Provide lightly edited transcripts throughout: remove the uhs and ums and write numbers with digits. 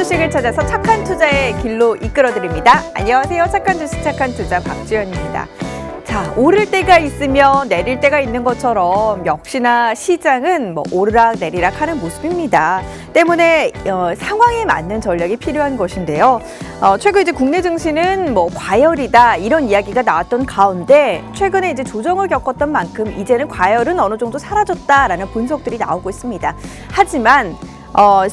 주식을 찾아서 착한 투자의 길로 이끌어드립니다. 안녕하세요. 착한 주식 착한 투자 박주연입니다. 자, 오를 때가 있으면 내릴 때가 있는 것처럼 역시나 시장은 오르락 내리락 하는 모습입니다. 때문에 상황에 맞는 전략이 필요한 것인데요. 최근 이제 국내 증시는 과열이다 이런 이야기가 나왔던 가운데 최근에 이제 조정을 겪었던 만큼 이제는 과열은 어느 정도 사라졌다라는 분석들이 나오고 있습니다. 하지만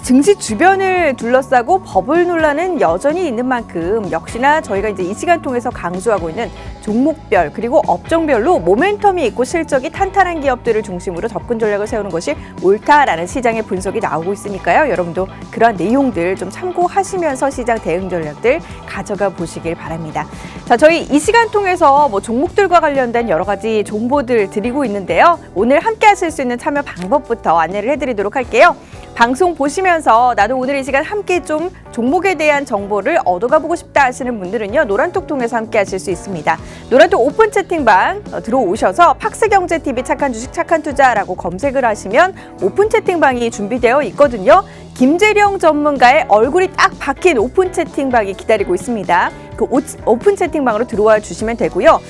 증시 주변을 둘러싸고 버블 논란은 여전히 있는 만큼 역시나 저희가 이제 이 시간 통해서 강조하고 있는 종목별 그리고 업종별로 모멘텀이 있고 실적이 탄탄한 기업들을 중심으로 접근 전략을 세우는 것이 옳다라는 시장의 분석이 나오고 있으니까요. 여러분도 그러한 내용들 좀 참고하시면서 시장 대응 전략들 가져가 보시길 바랍니다. 자, 저희 이 시간 통해서 종목들과 관련된 여러 가지 정보들 드리고 있는데요. 오늘 함께 하실 수 있는 참여 방법부터 안내를 해드리도록 할게요. 방송 보시면서 나도 오늘 이 시간 함께 좀 종목에 대한 정보를 얻어가 보고 싶다 하시는 분들은요. 노란톡 통해서 함께 하실 수 있습니다. 노란톡 오픈 채팅방 들어오셔서 팍스경제TV 착한 주식 착한 투자라고 검색을 하시면 오픈 채팅방이 준비되어 있거든요. 김재령 전문가의 얼굴이 딱 박힌 오픈 채팅방이 기다리고 있습니다. 그 오픈 채팅방으로 들어와 주시면 되고요.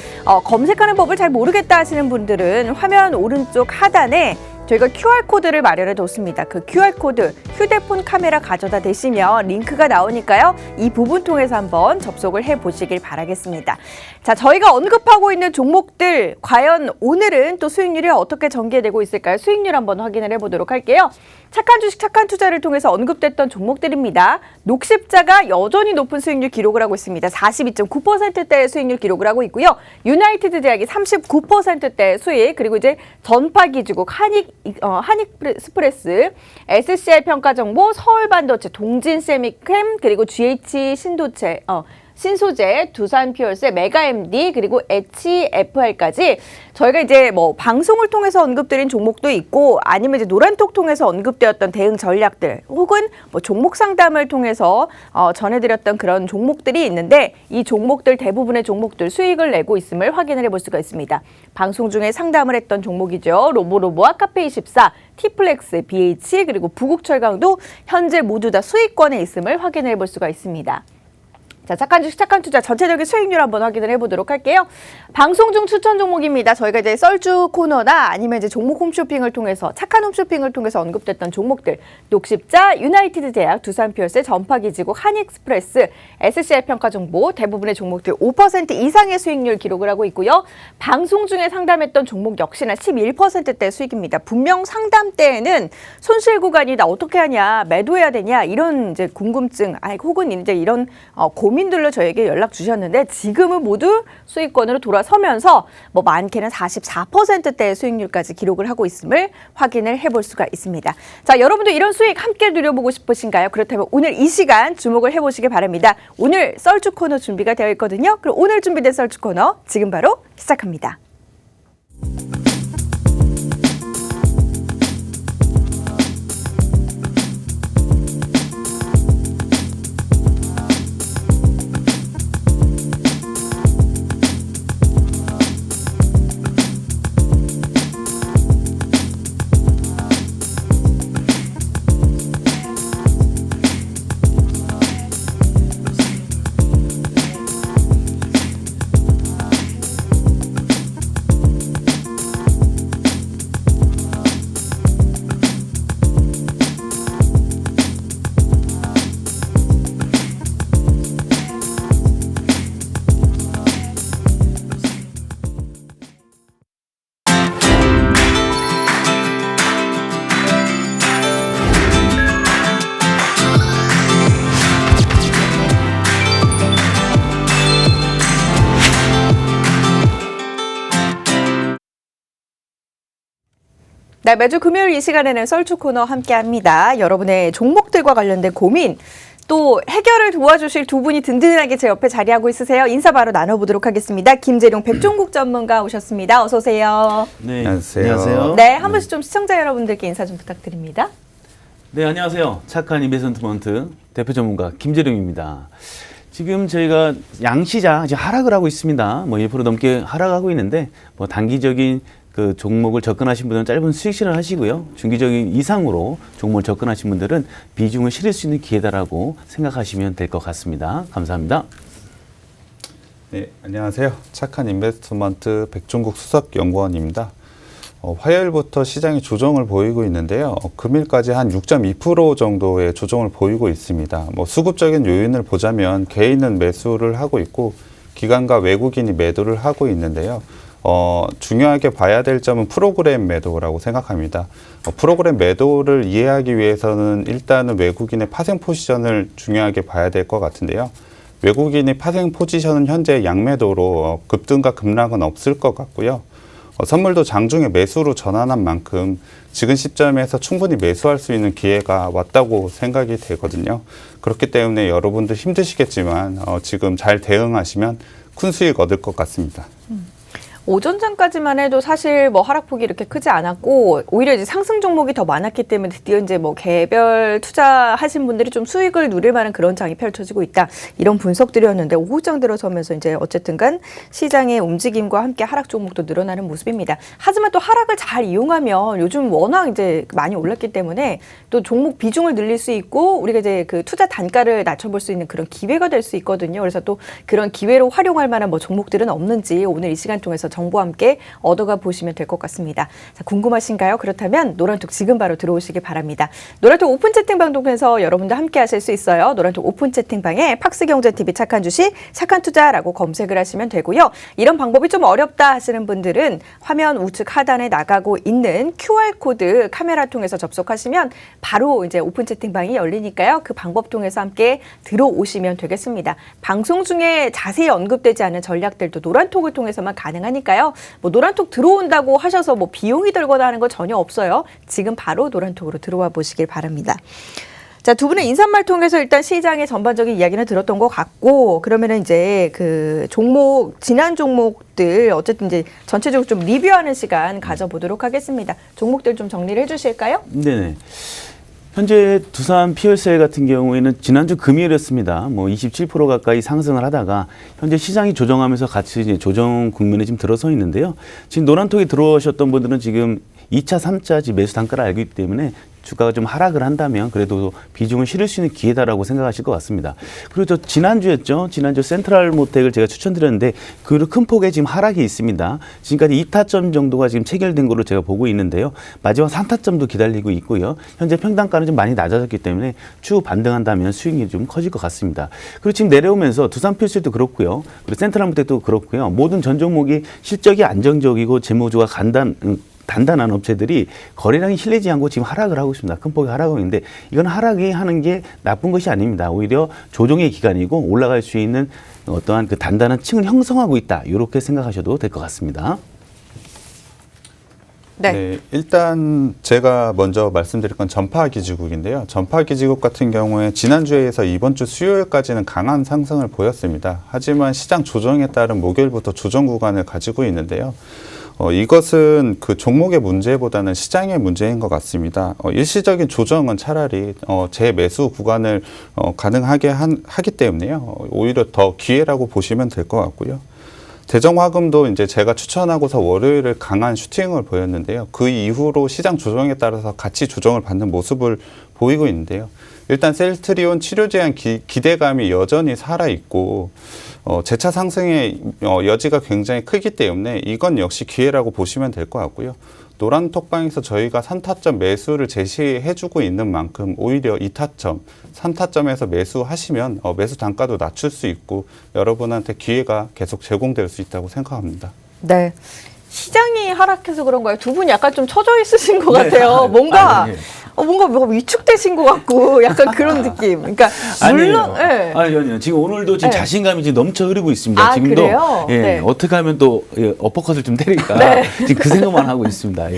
검색하는 법을 잘 모르겠다 하시는 분들은 화면 오른쪽 하단에 저희가 QR코드를 마련해 뒀습니다. 그 QR코드 휴대폰 카메라 가져다 대시면 링크가 나오니까요. 이 부분 통해서 한번 접속을 해보시길 바라겠습니다. 자, 저희가 언급하고 있는 종목들 과연 오늘은 또 수익률이 어떻게 전개되고 있을까요? 수익률 한번 확인을 해보도록 할게요. 착한 주식 착한 투자를 통해서 언급됐던 종목들입니다. 녹십자가 여전히 높은 수익률 기록을 하고 있습니다. 42.9%대의 수익률 기록을 하고 있고요. 유나이티드 제약이 39%대 수익, 그리고 이제 전파기주국 한익스프레스, SCI 평가정보, 서울반도체, 동진세미캠, 그리고 GH 신소재, 두산퓨얼스, 메가MD, 그리고 HFR까지 저희가 이제 방송을 통해서 언급드린 종목도 있고 아니면 이제 노란톡 통해서 언급되었던 대응 전략들 혹은 종목 상담을 통해서 전해드렸던 그런 종목들이 있는데 이 종목들 대부분의 종목들 수익을 내고 있음을 확인을 해볼 수가 있습니다. 방송 중에 상담을 했던 종목이죠. 로보로보와 카페24, 티플렉스, BH 그리고 부국철강도 현재 모두 다 수익권에 있음을 확인을 해볼 수가 있습니다. 자, 착한 주식 착한 투자 전체적인 수익률 한번 확인을 해보도록 할게요. 방송 중 추천 종목입니다. 저희가 이제 썰주 코너나 아니면 이제 종목 홈쇼핑을 통해서 착한 홈쇼핑을 통해서 언급됐던 종목들 녹십자, 유나이티드 제약, 두산퓨얼스, 전파기지국, 한익스프레스, SCI 평가정보 대부분의 종목들 5% 이상의 수익률 기록을 하고 있고요. 방송 중에 상담했던 종목 역시나 11%대 수익입니다. 분명 상담 때에는 손실 구간이다 어떻게 하냐 매도해야 되냐 이런 이제 궁금증 혹은 이제 이런 고민들로 저에게 연락 주셨는데 지금은 모두 수익권으로 돌아서면서 많게는 44%대의 수익률까지 기록을 하고 있음을 확인을 해볼 수가 있습니다. 자, 여러분도 이런 수익 함께 누려보고 싶으신가요? 그렇다면 오늘 이 시간 주목을 해보시기 바랍니다. 오늘 썰주 코너 준비가 되어 있거든요. 그럼 오늘 준비된 썰주 코너 지금 바로 시작합니다. 네, 매주 금요일 이 시간에는 썰주 코너 함께합니다. 여러분의 종목들과 관련된 고민 또 해결을 도와주실 두 분이 든든하게 제 옆에 자리하고 있으세요. 인사 바로 나눠보도록 하겠습니다. 김재룡 백종국 전문가 오셨습니다. 어서 오세요. 네, 안녕하세요. 네, 한 번씩 좀 시청자 여러분들께 인사 좀 부탁드립니다. 네, 안녕하세요. 착한 인베스트먼트 대표 전문가 김재룡입니다. 지금 저희가 양시장 이제 하락을 하고 있습니다. 1% 넘게 하락하고 있는데 단기적인 그 종목을 접근하신 분들은 짧은 수익 실현을 하시고요. 중기적인 이상으로 종목을 접근하신 분들은 비중을 실을 수 있는 기회다라고 생각하시면 될 것 같습니다. 감사합니다. 네, 안녕하세요. 착한 인베스트먼트 백종국 수석연구원입니다. 화요일부터 시장이 조정을 보이고 있는데요. 금일까지 한 6.2% 정도의 조정을 보이고 있습니다. 수급적인 요인을 보자면 개인은 매수를 하고 있고 기관과 외국인이 매도를 하고 있는데요. 중요하게 봐야 될 점은 프로그램 매도라고 생각합니다. 프로그램 매도를 이해하기 위해서는 일단은 외국인의 파생 포지션을 중요하게 봐야 될 것 같은데요. 외국인의 파생 포지션은 현재 양매도로 급등과 급락은 없을 것 같고요. 선물도 장중에 매수로 전환한 만큼 지금 시점에서 충분히 매수할 수 있는 기회가 왔다고 생각이 되거든요. 그렇기 때문에 여러분들 힘드시겠지만 지금 잘 대응하시면 큰 수익 얻을 것 같습니다. 오전 전까지만 해도 사실 뭐 하락폭이 이렇게 크지 않았고 오히려 이제 상승 종목이 더 많았기 때문에 드디어 이제 뭐 개별 투자하신 분들이 좀 수익을 누릴 만한 그런 장이 펼쳐지고 있다. 이런 분석들이었는데 오후장 들어서면서 이제 어쨌든간 시장의 움직임과 함께 하락 종목도 늘어나는 모습입니다. 하지만 또 하락을 잘 이용하면 요즘 워낙 이제 많이 올랐기 때문에 또 종목 비중을 늘릴 수 있고 우리가 이제 그 투자 단가를 낮춰볼 수 있는 그런 기회가 될 수 있거든요. 그래서 또 그런 기회로 활용할 만한 뭐 종목들은 없는지 오늘 이 시간 통해서 정보와 함께 얻어가 보시면 될 것 같습니다. 자, 궁금하신가요? 그렇다면 노란톡 지금 바로 들어오시기 바랍니다. 노란톡 오픈 채팅방 통해서 여러분들 함께 하실 수 있어요. 노란톡 오픈 채팅방에 팍스경제TV 착한 주식, 착한 투자라고 검색을 하시면 되고요. 이런 방법이 좀 어렵다 하시는 분들은 화면 우측 하단에 나가고 있는 QR코드 카메라 통해서 접속하시면 바로 이제 오픈 채팅방이 열리니까요. 그 방법 통해서 함께 들어오시면 되겠습니다. 방송 중에 자세히 언급되지 않은 전략들도 노란톡을 통해서만 가능하니까요. 뭐 노란톡 들어온다고 하셔서 뭐 비용이 들거나 하는 건 전혀 없어요. 지금 바로 노란톡으로 들어와 보시길 바랍니다. 자, 두 분의 인사말 통해서 일단 시장의 전반적인 이야기는 들었던 것 같고, 그러면은 이제 그 종목, 지난 종목들 어쨌든 이제 전체적으로 좀 리뷰하는 시간 가져보도록 하겠습니다. 종목들 좀 정리를 해주실까요? 네네. 현재 두산 피어셀 같은 경우에는 지난주 금요일이었습니다. 뭐 27% 가까이 상승을 하다가 현재 시장이 조정하면서 같이 이제 조정 국면에 지금 들어서 있는데요. 지금 노란톡에 들어오셨던 분들은 지금 2차, 3차 매수 단가를 알기 때문에 주가가 좀 하락을 한다면 그래도 비중을 실을 수 있는 기회다라고 생각하실 것 같습니다. 그리고 저 지난주였죠. 지난주 센트럴 모텍을 제가 추천드렸는데 그 큰 폭의 지금 하락이 있습니다. 지금까지 2타점 정도가 지금 체결된 걸로 제가 보고 있는데요. 마지막 3타점도 기다리고 있고요. 현재 평단가는 좀 많이 낮아졌기 때문에 추후 반등한다면 수익이 좀 커질 것 같습니다. 그리고 지금 내려오면서 두산 필수도 그렇고요. 그리고 센트럴 모텍도 그렇고요. 모든 전 종목이 실적이 안정적이고 재무주가 단단한 업체들이 거래량이 실리지 않고 지금 하락을 하고 있습니다. 큰 폭의 하락하고 있는데 이건 하락이 하는 게 나쁜 것이 아닙니다. 오히려 조정의 기간이고 올라갈 수 있는 어떠한 그 단단한 층을 형성하고 있다. 이렇게 생각하셔도 될 것 같습니다. 네, 일단 제가 먼저 말씀드릴 건 전파기지국인데요. 전파기지국 같은 경우에 지난주에서 이번 주 수요일까지는 강한 상승을 보였습니다. 하지만 시장 조정에 따른 목요일부터 조정 구간을 가지고 있는데요. 이것은 그 종목의 문제보다는 시장의 문제인 것 같습니다. 일시적인 조정은 차라리 재매수 구간을 가능하게 하기 때문에요. 오히려 더 기회라고 보시면 될 것 같고요. 대정화금도 이제 제가 추천하고서 월요일을 강한 슈팅을 보였는데요. 그 이후로 시장 조정에 따라서 같이 조정을 받는 모습을 보이고 있는데요. 일단 셀트리온 치료 제한 기대감이 여전히 살아있고 재차 상승의 여지가 굉장히 크기 때문에 이건 역시 기회라고 보시면 될 것 같고요. 노란 톡방에서 저희가 3타점 매수를 제시해주고 있는 만큼 오히려 2타점, 3타점에서 매수하시면 매수 단가도 낮출 수 있고 여러분한테 기회가 계속 제공될 수 있다고 생각합니다. 네. 시장이 하락해서 그런 거예요. 두 분 약간 좀 처져 있으신 것 같아요. 뭔가 뭔가 위축되신 것 같고 약간 그런 느낌. 그러니까 물론 아니요. 지금 오늘도 지금 자신감이 지금 넘쳐 흐르고 있습니다. 아, 지금도 그래요? 네. 어떻게 하면 또 어퍼컷을 좀 때릴까 지금 그 생각만 하고 있습니다.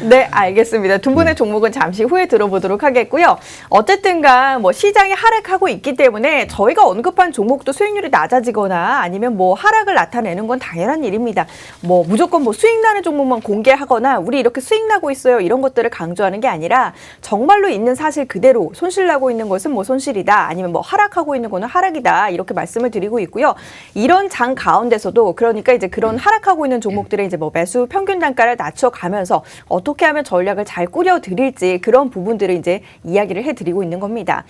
네, 알겠습니다. 두 분의 종목은 잠시 후에 들어보도록 하겠고요. 어쨌든간 뭐 시장이 하락하고 있기 때문에 저희가 언급한 종목도 수익률이 낮아지거나 아니면 뭐 하락을 나타내는 건 당연한 일입니다. 뭐 무조건 뭐 수익 나는 종목만 공개하거나 우리 이렇게 수익 나고 있어요 이런 것들을 강조하는 게 아니라 정말로 있는 사실 그대로 손실나고 있는 것은 뭐 손실이다, 아니면 뭐 하락하고 있는 거는 하락이다, 이렇게 말씀을 드리고 있고요. 이런 장 가운데서도 그러니까 이제 그런 하락하고 있는 종목들의 이제 뭐 매수 평균 단가를 낮춰가면서 어떻게 하면 전략을 잘 꾸려 드릴지 그런 부분들을 이제 이야기를 해드리고 있는 겁니다.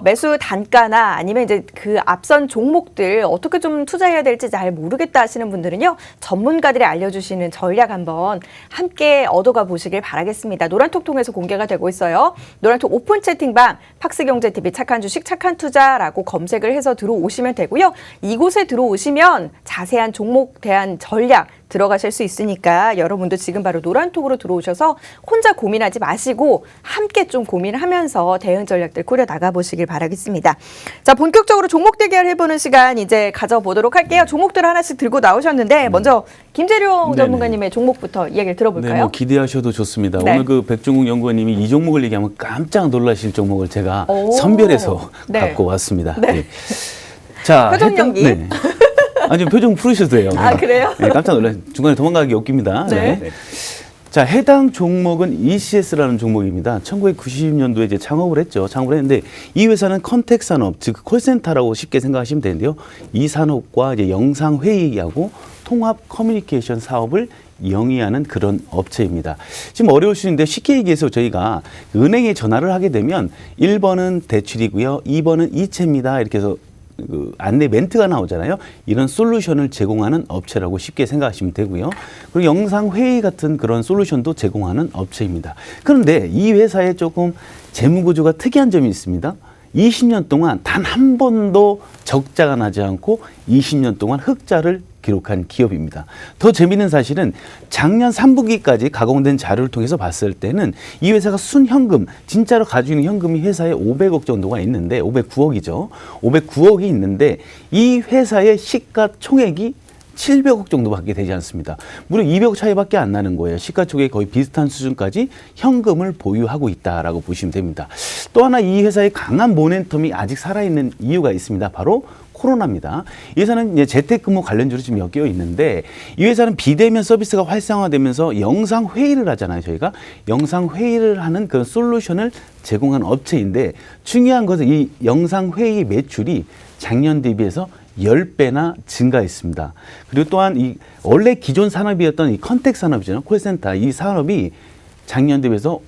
매수 단가나 아니면 이제 그 앞선 종목들 어떻게 좀 투자해야 될지 잘 모르겠다 하시는 분들은요, 전문가들이 알려주시는 전략 한번 함께 얻어가 보시길 바라겠습니다. 노란톡 통해서 공개가 되고 있어요. 노란톡 오픈 채팅방 팍스경제TV 착한 주식 착한 투자라고 검색을 해서 들어오시면 되고요. 이곳에 들어오시면 자세한 종목 대한 전략 들어가실 수 있으니까 여러분도 지금 바로 노란톡으로 들어오셔서 혼자 고민하지 마시고 함께 좀 고민하면서 대응 전략들 꾸려 나가보시길 바라겠습니다. 자, 본격적으로 종목 대결 해보는 시간 이제 가져보도록 할게요. 종목들 하나씩 들고 나오셨는데 먼저 김재룡 전문가님의 종목부터 이야기를 들어볼까요? 네, 뭐 기대하셔도 좋습니다. 네. 오늘 그 백종욱 연구원님이 이 종목을 얘기하면 깜짝 놀라실 종목을 제가 오. 선별해서 네. 갖고 왔습니다. 네. 네. 자, 표정 연기. 네. 아니, 표정 풀으셔도 돼요. 아, 그래요? 네, 깜짝 놀라. 중간에 도망가기 없깁니다. 네. 자, 해당 종목은 ECS라는 종목입니다. 1990년도에 이제 창업을 했죠. 창업을 했는데 이 회사는 컨택 산업, 즉 콜센터라고 쉽게 생각하시면 되는데요. 이 산업과 이제 영상 회의하고 통합 커뮤니케이션 사업을 영위하는 그런 업체입니다. 지금 어려울 수 있는데 쉽게 얘기해서 저희가 은행에 전화를 하게 되면 1번은 대출이고요. 2번은 이체입니다. 이렇게 해서 그 안내 멘트가 나오잖아요. 이런 솔루션을 제공하는 업체라고 쉽게 생각하시면 되고요. 그리고 영상 회의 같은 그런 솔루션도 제공하는 업체입니다. 그런데 이 회사에 조금 재무 구조가 특이한 점이 있습니다. 20년 동안 단 한 번도 적자가 나지 않고 20년 동안 흑자를 기록한 기업입니다. 더 재미있는 사실은 작년 3분기까지 가공된 자료를 통해서 봤을 때는 이 회사가 순현금, 진짜로 가지고 있는 현금이 회사에 500억 정도가 있는데 509억이죠. 509억이 있는데 이 회사의 시가총액이 700억 정도밖에 되지 않습니다. 무려 200억 차이밖에 안 나는 거예요. 시가총액이 거의 비슷한 수준까지 현금을 보유하고 있다라고 보시면 됩니다. 또 하나 이 회사의 강한 모멘텀이 아직 살아있는 이유가 있습니다. 바로 코로나입니다. 이 회사는 이제 재택근무 관련주로 지금 엮여 있는데 이 회사는 비대면 서비스가 활성화되면서 영상 회의를 하잖아요. 저희가 영상 회의를 하는 그런 솔루션을 제공하는 업체인데 중요한 것은 이 영상 회의 매출이 작년 대비해서 10배나 증가했습니다. 그리고 또한 이 원래 기존 산업이었던 이 컨택 산업이잖아요. 콜센터 이 산업이 작년 대비해서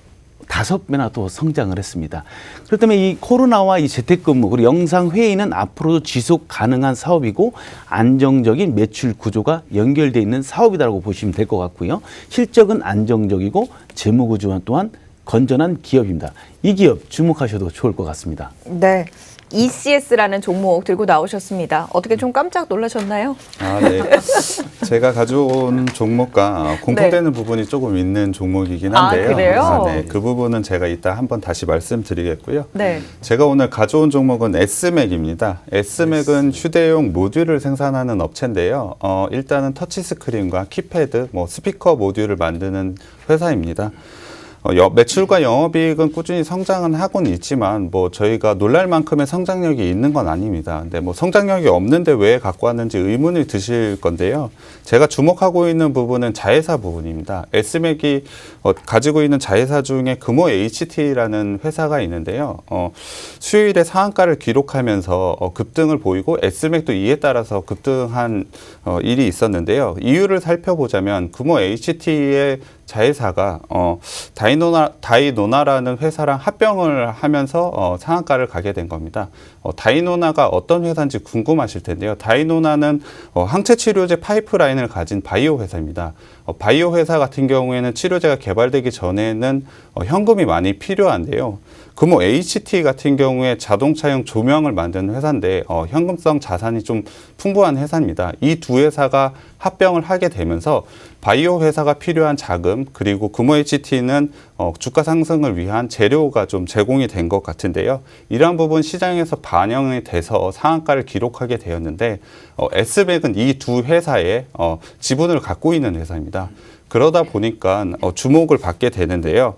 5배나 더 성장을 했습니다. 그렇기 때문에 이 코로나와 이 재택근무 그리고 영상회의는 앞으로도 지속 가능한 사업이고 안정적인 매출 구조가 연결되어 있는 사업이라고 보시면 될 것 같고요. 실적은 안정적이고 재무 구조 또한 건전한 기업입니다. 이 기업 주목하셔도 좋을 것 같습니다. 네. ECS라는 종목 들고 나오셨습니다. 어떻게 좀 깜짝 놀라셨나요? 아, 네. 제가 가져온 종목과 공통되는 부분이 조금 있는 종목이긴 한데요. 아, 그래요? 네. 그 부분은 제가 이따 한번 다시 말씀드리겠고요. 네. 제가 오늘 가져온 종목은 S맥입니다. S맥은 휴대용 모듈을 생산하는 업체인데요. 일단은 터치스크린과 키패드, 스피커 모듈을 만드는 회사입니다. 매출과 영업이익은 꾸준히 성장은 하고는 있지만 저희가 놀랄 만큼의 성장력이 있는 건 아닙니다. 근데 성장력이 없는데 왜 갖고 왔는지 의문이 드실 건데요. 제가 주목하고 있는 부분은 자회사 부분입니다. S맥이 가지고 있는 자회사 중에 금호 HT라는 회사가 있는데요. 수요일에 상한가를 기록하면서 급등을 보이고 S맥도 이에 따라서 급등한 일이 있었는데요. 이유를 살펴보자면 금호 HT의 자회사가 다이노나라는 회사랑 합병을 하면서 상한가를 가게 된 겁니다. 다이노나가 어떤 회사인지 궁금하실 텐데요. 다이노나는 항체 치료제 파이프라인을 가진 바이오 회사입니다. 바이오 회사 같은 경우에는 치료제가 개발되기 전에는 현금이 많이 필요한데요. 금호 HT 같은 경우에 자동차용 조명을 만드는 회사인데 현금성 자산이 좀 풍부한 회사입니다. 이 두 회사가 합병을 하게 되면서 바이오 회사가 필요한 자금 그리고 금호 HT는 주가 상승을 위한 재료가 좀 제공이 된 것 같은데요. 이러한 부분 시장에서 반영이 돼서 상한가를 기록하게 되었는데 S맥은 이 두 회사의 지분을 갖고 있는 회사입니다. 그러다 보니까 주목을 받게 되는데요.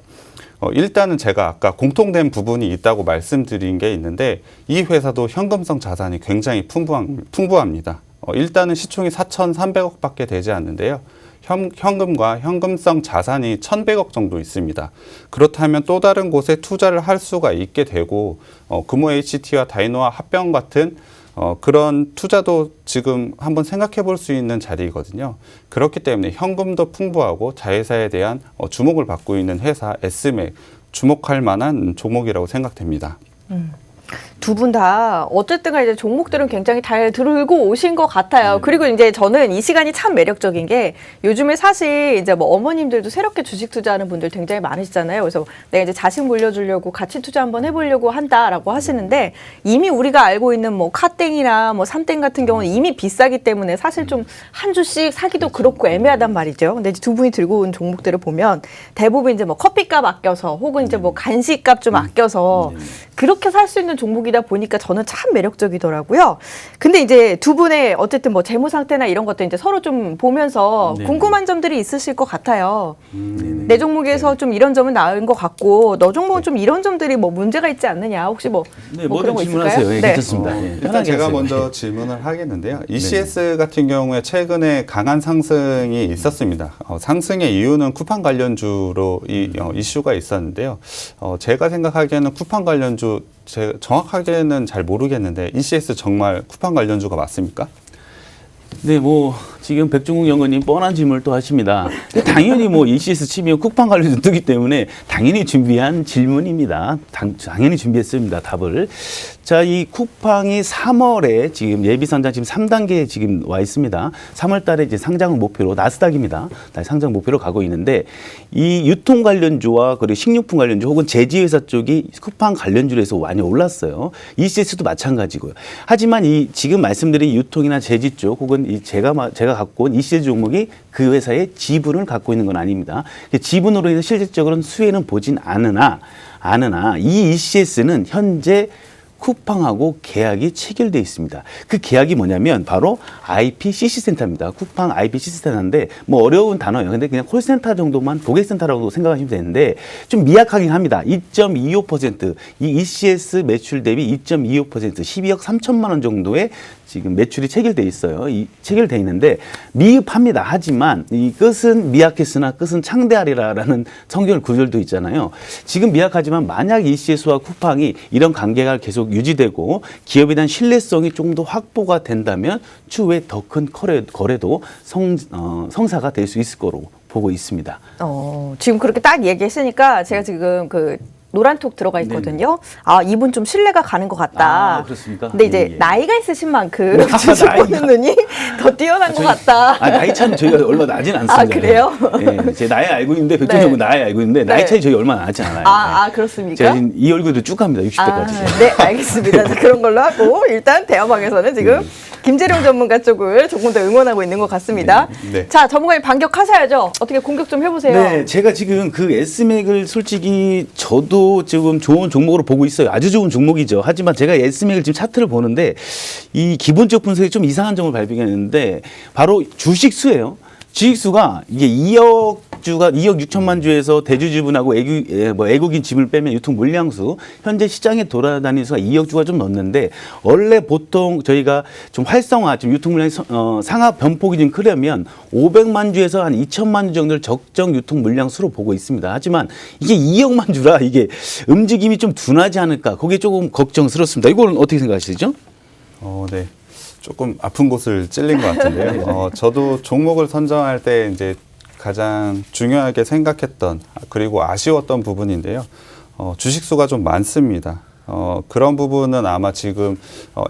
일단은 제가 아까 공통된 부분이 있다고 말씀드린 게 있는데 이 회사도 현금성 자산이 굉장히 풍부합니다. 일단은 시총이 4,300억밖에 되지 않는데요. 현금과 현금성 자산이 1,100억 정도 있습니다. 그렇다면 또 다른 곳에 투자를 할 수가 있게 되고 금호 HT와 다이노와 합병 같은 그런 투자도 지금 한번 생각해 볼 수 있는 자리이거든요. 그렇기 때문에 현금도 풍부하고 자회사에 대한 주목을 받고 있는 회사 S맥 주목할 만한 종목이라고 생각됩니다. 두 분 다 어쨌든 간에 이제 종목들은 굉장히 잘 들고 오신 것 같아요. 그리고 이제 저는 이 시간이 참 매력적인 게 요즘에 사실 이제 뭐 어머님들도 새롭게 주식 투자하는 분들 굉장히 많으시잖아요. 그래서 내가 이제 자식 물려주려고 같이 투자 한번 해보려고 한다라고 하시는데 이미 우리가 알고 있는 뭐 카땡이나 뭐 삼땡 같은 경우는 이미 비싸기 때문에 사실 좀 한 주씩 사기도 그렇고 애매하단 말이죠. 근데 이제 두 분이 들고 온 종목들을 보면 대부분 이제 뭐 커피값 아껴서 혹은 이제 뭐 간식값 좀 아껴서 그렇게 살 수 있는 종목이다 보니까 저는 참 매력적이더라고요. 근데 이제 두 분의 어쨌든 뭐 재무 상태나 이런 것도 이제 서로 좀 보면서 네네. 궁금한 점들이 있으실 것 같아요. 내 종목에서 좀 이런 점은 나은 것 같고 너 종목은 좀 이런 점들이 뭐 문제가 있지 않느냐 혹시 뭐, 네, 뭐 그런 거 뭐든 있을까요? 질문하세요. 예, 괜찮습니다. 예, 일단 편하게 제가 하세요. 먼저 질문을 하겠는데요. ECS 같은 경우에 최근에 강한 상승이 있었습니다. 상승의 이유는 쿠팡 관련주로 이슈가 있었는데요. 제가 생각하기에는 쿠팡 관련주 정확하게는 잘 모르겠는데 ECS 정말 쿠팡 관련주가 맞습니까? 네, 뭐 지금 백종국 연구님 뻔한 질문을 또 하십니다. 당연히 뭐 ECS 치면 쿠팡 관련해서 뜨기 때문에 당연히 준비한 질문입니다. 당연히 준비했습니다. 답을. 자, 이 쿠팡이 3월에 지금 예비 선장 지금 3단계에 지금 와 있습니다. 3월 달에 이제 상장을 목표로 나스닥입니다. 상장 목표로 가고 있는데 이 유통 관련주와 그리고 식료품 관련주 혹은 제지회사 쪽이 쿠팡 관련주로 해서 많이 올랐어요. ECS도 마찬가지고요. 하지만 이 지금 말씀드린 유통이나 제지 쪽 혹은 이 제가 갖고 온 ECS 종목이 그 회사의 지분을 갖고 있는 건 아닙니다. 지분으로 인해서 실질적으로는 수혜는 보진 않으나 이 ECS는 현재 쿠팡하고 계약이 체결돼 있습니다. 그 계약이 뭐냐면 바로 IPCC 센터입니다. 쿠팡 IPCC 센터인데 뭐 어려운 단어예요. 근데 그냥 콜센터 정도만 고객센터라고 생각하시면 되는데 좀 미약하긴 합니다. 2.25% 이 ECS 매출 대비 2.25% 12억 3천만 원 정도의 지금 매출이 체결돼 있어요. 체결돼 있는데 미흡합니다. 하지만 이 끝은 미약했으나 끝은 창대하리라라는 성경 구절도 있잖아요. 지금 미약하지만 만약 ECS와 쿠팡이 이런 관계가 계속 유지되고 기업에 대한 신뢰성이 조금 더 확보가 된다면 추후에 더 큰 거래도 성사가 될 수 있을 거로 보고 있습니다. 지금 그렇게 딱 얘기했으니까 제가 지금 그 노란톡 들어가 있거든요. 아, 이분 좀 신뢰가 가는 것 같다. 아, 그렇습니까? 근데 이제 예. 나이가 있으신 만큼 주식 보는 눈이 더 뛰어난 것 같다. 나이 차는 저희가 얼마 나진 않습니다. 아, 그래요? 예, 제 나이 알고 있는데 백종원 나이 알고 있는데 네. 나이 차이 저희 얼마 나지 않아요. 아, 그렇습니까? 제가 지금 이 얼굴도 쭉 갑니다. 60대까지. 네, 알겠습니다. 자, 그런 걸로 하고 일단 대화방에서는 지금 김재룡 전문가 쪽을 조금 더 응원하고 있는 것 같습니다. 네. 자, 전문가님 반격하셔야죠. 어떻게 공격 좀 해보세요. 네, 제가 지금 그 S맥을 솔직히 저도 지금 좋은 종목으로 보고 있어요. 아주 좋은 종목이죠. 하지만 제가 S맥을 지금 차트를 보는데 이 기본적 분석이 좀 이상한 점을 발견했는데 바로 주식수예요. 주식수가 이게 2억 6천만 주에서 대주 지분하고 애국인 지분을 빼면 유통 물량수 현재 시장에 돌아다니는 수가 2억 주가 좀 넘는데 원래 보통 저희가 좀 활성화 좀 유통 물량 상하 변폭이 좀 크려면 500만 주에서 한 2천만 주 정도를 적정 유통 물량 수로 보고 있습니다. 하지만 이게 2억만 주라 이게 움직임이 좀 둔하지 않을까 그게 조금 걱정스럽습니다. 이걸 어떻게 생각하시죠? 네. 조금 아픈 곳을 찔린 것 같은데요. 저도 종목을 선정할 때 이제 가장 중요하게 생각했던 그리고 아쉬웠던 부분인데요. 주식수가 좀 많습니다. 그런 부분은 아마 지금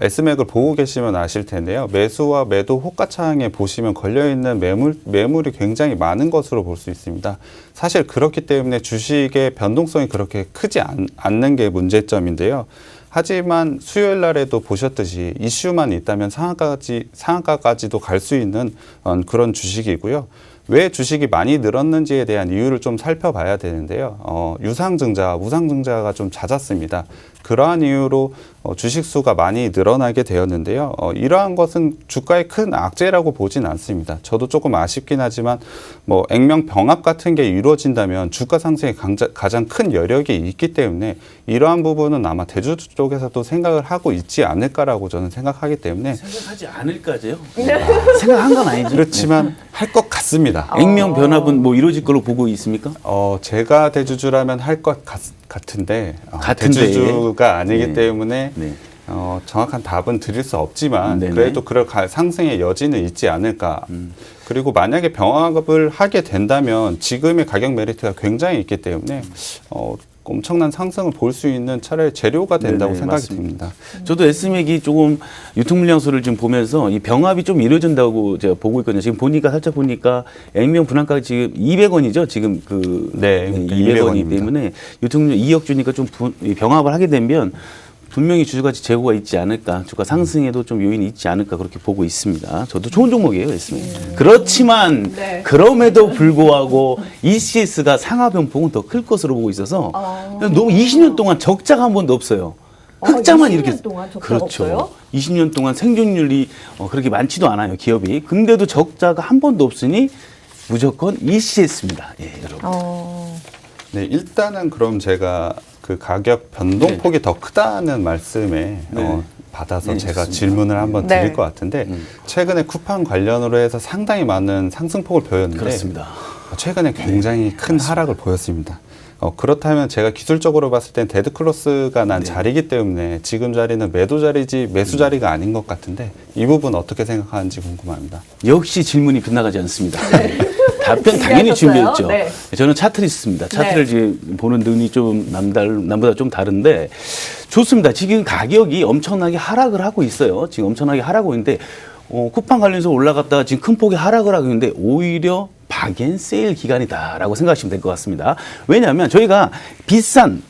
S맥을 보고 계시면 아실 텐데요. 매수와 매도 호가창에 보시면 걸려있는 매물이 굉장히 많은 것으로 볼 수 있습니다. 사실 그렇기 때문에 주식의 변동성이 그렇게 크지 않는 게 문제점인데요. 하지만 수요일 날에도 보셨듯이 이슈만 있다면 상한가까지도 갈 수 있는 그런 주식이고요. 왜 주식이 많이 늘었는지에 대한 이유를 좀 살펴봐야 되는데요. 유상증자, 우상증자가 좀 잦았습니다. 그러한 이유로 주식수가 많이 늘어나게 되었는데요. 이러한 것은 주가의 큰 악재라고 보진 않습니다. 저도 조금 아쉽긴 하지만 뭐 액면 병합 같은 게 이루어진다면 주가 상승에 가장 큰 여력이 있기 때문에 이러한 부분은 아마 대주 쪽에서도 생각을 하고 있지 않을까라고 저는 생각하기 때문에 생각하지 않을까요? 생각한 건 아니죠. 그렇지만 할 것 같습니다. 맞습니다. 액면 변합은 뭐 이루어질 걸로 보고 있습니까? 제가 대주주라면 할 것 같은데, 같은데. 대주주가 아니기 네. 때문에 네. 정확한 답은 드릴 수 없지만 네네. 그래도 그럴 상승의 여지는 있지 않을까. 그리고 만약에 병합을 하게 된다면 지금의 가격 메리트가 굉장히 있기 때문에 엄청난 상승을 볼 수 있는 차라리 재료가 된다고 네네, 생각이 맞습니다. 듭니다. 저도 S맥이 조금 유통 물량수를 좀 보면서 이 병합이 좀 이루어진다고 제가 보고 있거든요. 지금 보니까 살짝 보니까 액면 분할가가 지금 200원이죠. 지금 네, 200원이기 200원입니다. 때문에 유통 물량 2억 주니까 좀 이 병합을 하게 되면 분명히 주가치 재고가 있지 않을까, 주가 상승에도 좀 요인이 있지 않을까 그렇게 보고 있습니다. 저도 좋은 종목이에요, S맥. 그렇지만 네. 그럼에도 불구하고 ECS가 상하 변폭은 더 클 것으로 보고 있어서 너무 20년 동안 적자가 한 번도 없어요. 흑자만 20년 이렇게 동안 적자가 그렇죠. 없어요? 20년 동안 생존율이 그렇게 많지도 않아요, 기업이. 근데도 적자가 한 번도 없으니 무조건 ECS입니다. 예, 여러분. 네, 일단은 그럼 제가 그 가격 변동폭이 더 크다는 말씀에 네. 받아서 네, 제가 좋습니다. 질문을 한번 네. 드릴 것 같은데 최근에 쿠팡 관련으로 해서 상당히 많은 상승폭을 보였는데 그렇습니다. 최근에 굉장히 큰 하락을 보였습니다. 그렇다면 제가 기술적으로 봤을 땐 데드크로스가 난 자리이기 때문에 지금 자리는 매도 자리지 매수 자리가 아닌 것 같은데 이 부분 어떻게 생각하는지 궁금합니다. 역시 질문이 빗나가지 않습니다. 답변 당연히 준비하셨어요? 준비했죠. 네. 저는 차트리스트입니다. 차트를 네. 지금 보는 눈이 좀 남보다 좀 다른데 좋습니다. 지금 가격이 엄청나게 하락을 하고 있어요. 지금 엄청나게 하락하고 있는데 쿠팡 관련해서 올라갔다가 지금 큰 폭의 하락을 하고 있는데 오히려 박앤세일 기간이다라고 생각하시면 될 것 같습니다. 왜냐하면 저희가 비싼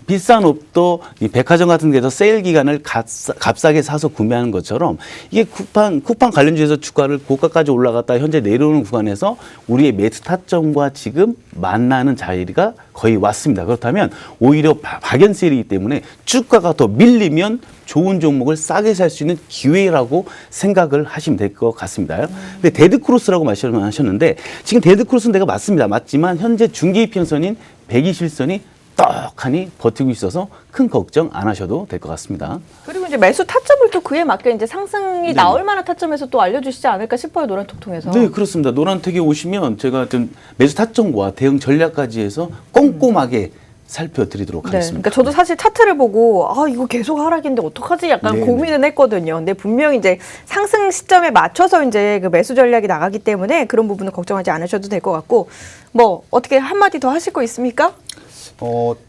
옷도 이 백화점 같은 데서 세일 기간을 값싸게 사서 구매하는 것처럼 이게 쿠팡 관련주에서 주가를 고가까지 올라갔다 현재 내려오는 구간에서 우리의 매수 타점과 지금 만나는 자리가 거의 왔습니다. 그렇다면 오히려 박앤세일이기 때문에 주가가 더 밀리면 좋은 종목을 싸게 살 수 있는 기회라고 생각을 하시면 될 것 같습니다. 근데 데드크로스라고 말씀하셨는데 지금 데드크로스는 내가 맞지만 현재 중기 이평선인 120선이 떡하니 버티고 있어서 큰 걱정 안 하셔도 될 것 같습니다. 그리고 이제 매수 타점을 또 그에 맞게 이제 상승이 나올 만한 타점에서 또 알려주시지 않을까 싶어요, 노란톡 통해서. 네, 그렇습니다. 노란택에 오시면 제가 좀 매수 타점과 대응 전략까지 해서 꼼꼼하게 살펴드리도록 네, 하겠습니다. 그러니까 저도 사실 차트를 보고 이거 계속 하락인데 어떡하지 약간 네, 고민은 했거든요. 근데 분명히 이제 상승 시점에 맞춰서 이제 그 매수 전략이 나가기 때문에 그런 부분은 걱정하지 않으셔도 될 것 같고 뭐 어떻게 한마디 더 하실 거 있습니까?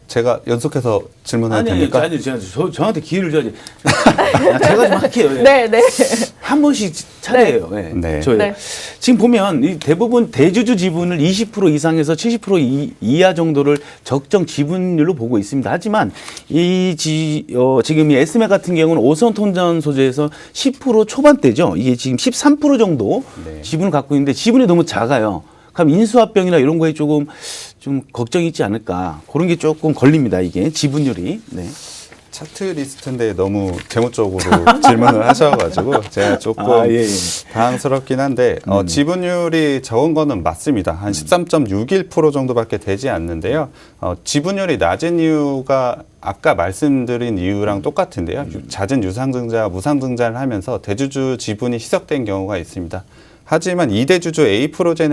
제가 연속해서 질문해도 됩니까? 아니, 저한테 기회를 줘야지. 제가 좀 할게요. 예. 네, 네. 한 번씩 차례예요. 네. 네. 저희 네. 지금 보면 이 대부분 대주주 지분을 20% 이상에서 70% 이하 정도를 적정 지분율로 보고 있습니다. 하지만 지금 이 S맥 같은 경우는 5선 통전 소재에서 10% 초반대죠. 이게 지금 13% 정도 네. 지분을 갖고 있는데 지분이 너무 작아요. 그럼 인수합병이나 이런 거에 조금 좀 걱정이 있지 않을까. 그런 게 조금 걸립니다. 이게 지분율이. 네. 차트 리스트인데 너무 제목적으로 질문을 하셔가지고 제가 조금 예. 당황스럽긴 한데 지분율이 적은 거는 맞습니다. 한 13.61% 정도밖에 되지 않는데요. 지분율이 낮은 이유가 아까 말씀드린 이유랑 똑같은데요. 잦은 유상증자, 무상증자를 하면서 대주주 지분이 희석된 경우가 있습니다. 하지만 2대주주 에이프로젠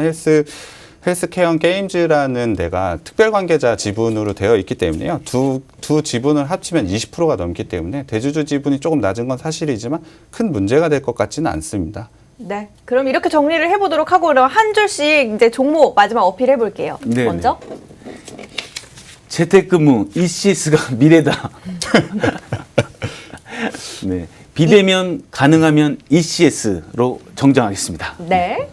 헬스케어 게임즈라는 데가 특별관계자 지분으로 되어 있기 때문에요. 두 지분을 합치면 20%가 넘기 때문에 대주주 지분이 조금 낮은 건 사실이지만 큰 문제가 될 것 같지는 않습니다. 네. 그럼 이렇게 정리를 해보도록 하고 그럼 한 줄씩 이제 종목 마지막 어필해 볼게요. 네, 먼저. 재택근무 ECS가 미래다. 네. 비대면 가능하면 ECS로 정정하겠습니다. 네.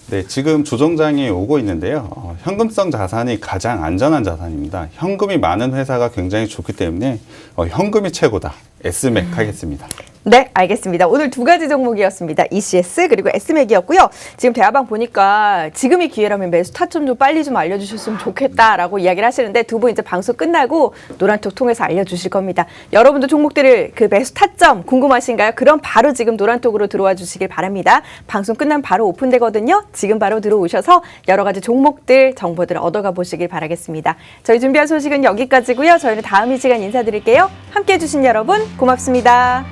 네, 지금 조정장이 오고 있는데요. 현금성 자산이 가장 안전한 자산입니다. 현금이 많은 회사가 굉장히 좋기 때문에 현금이 최고다. S맥 하겠습니다. 네, 알겠습니다. 오늘 두 가지 종목이었습니다. ECS 그리고 S맥이었고요. 지금 대화방 보니까 지금이 기회라면 매수 타점 좀 빨리 좀 알려주셨으면 좋겠다라고 이야기를 하시는데 두 분 이제 방송 끝나고 노란톡 통해서 알려주실 겁니다. 여러분도 종목들을 그 매수 타점 궁금하신가요? 그럼 바로 지금 노란톡으로 들어와 주시길 바랍니다. 방송 끝나면 바로 오픈되거든요. 지금 바로 들어오셔서 여러 가지 종목들 정보들을 얻어가 보시길 바라겠습니다. 저희 준비한 소식은 여기까지고요. 저희는 다음 이 시간 인사드릴게요. 함께해 주신 여러분 고맙습니다.